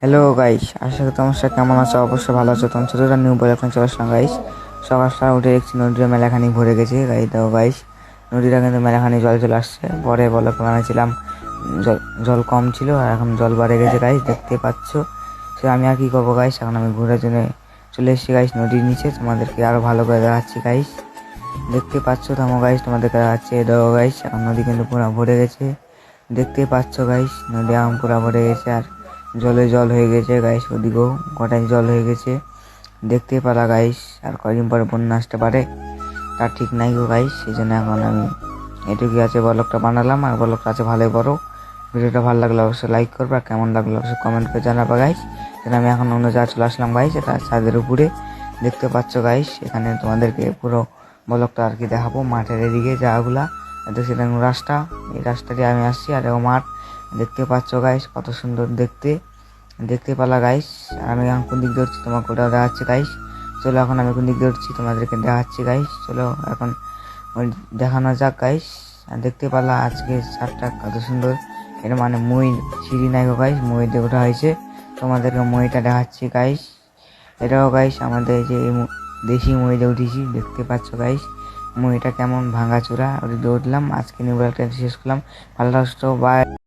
Hello guys, আশা করি তোমার সাথে কেমন আছো? অবশ্যই ভালো আছো। তোমার ছোটটা নিউ বলে এখন চলে আসলাম গাইস। সকাল সকাল উঠে দেখছি নদীর মেলাখানি ভরে গেছে গাইস। দেখো গাইস, নদীটা কিন্তু মেলাখানি জল চলে আসছে। পরে বলে বানাইছিলাম, জল জল কম ছিল আর এখন জল বাড়ে গেছে গাইস, দেখতে পাচ্ছ। সে আমি আর কি করবো গাইস, এখন আমি ঘোরার জন্য চলে এসেছি গাইস নদীর নিচে। তোমাদেরকে আরো ভালো করে দেখাচ্ছি গাইস, দেখতে পাচ্ছ। থামো গাইস, তোমাদেরকে দেখাচ্ছি। দেখো গাইস, এখন নদী কিন্তু পুরো ভরে গেছে, দেখতে পাচ্ছ গাইস। নদী এখন পুরো ভরে গেছে আর জলে জল হয়ে গেছে গাইস। ওদিকেও গোটাই জল হয়ে গেছে, দেখতে পারা গাইস। আর কয়দিন পরে বন্যা আসতে পারে, তার ঠিক নাই গো গাইস। সেই জন্য এখন আমি এটুকুই আছে ব্লগটা বানালাম। আর ব্লগটা আছে ভালোই বড়। ভিডিওটা ভালো লাগলে অবশ্যই লাইক করবে, আর কেমন লাগলো অবশ্যই কমেন্ট করে জানাবে গাইস। যেন আমি এখন অন্য জায়গায় চলে আসলাম গাইস, এটা ছাদের উপরে দেখতে পাচ্ছ গাইস। এখানে তোমাদেরকে পুরো ব্লগটা আর কি দেখাবো। মাঠের এদিকে জায়গাগুলা দেখছি, রাস্তা, এই রাস্তা দিয়ে আমি আসছি। আর ও মাঠ দেখতে পাচ্ছ গাইস, কত সুন্দর দেখতে, দেখতে পালা গাইস। আমি এখন কোন দিক ধরছি তোমাকে ওটা দেখাচ্ছি গাইস। চলো এখন আমি কোন দিক ধরছি তোমাদেরকে দেখাচ্ছি গাইস। চলো এখন দেখানো যাক গাইস। আর দেখতে পালা আজকে ছাদটা কত সুন্দর। এর মানে মই সিঁড়ি নাই গো গাইস, মই দিয়ে ওঠা হয়েছে। তোমাদেরকে মইটা দেখাচ্ছি গাইস। এটাও গাইস আমাদের যে দেশি মই দিয়ে উঠেছি, দেখতে পাচ্ছ গাইস। মইটা কেমন ভাঙাচোরা ওটা দিয়ে উঠলাম। আজকে নিউ ব্লগটা শেষ করলাম। ভালো লাগতো, বাই।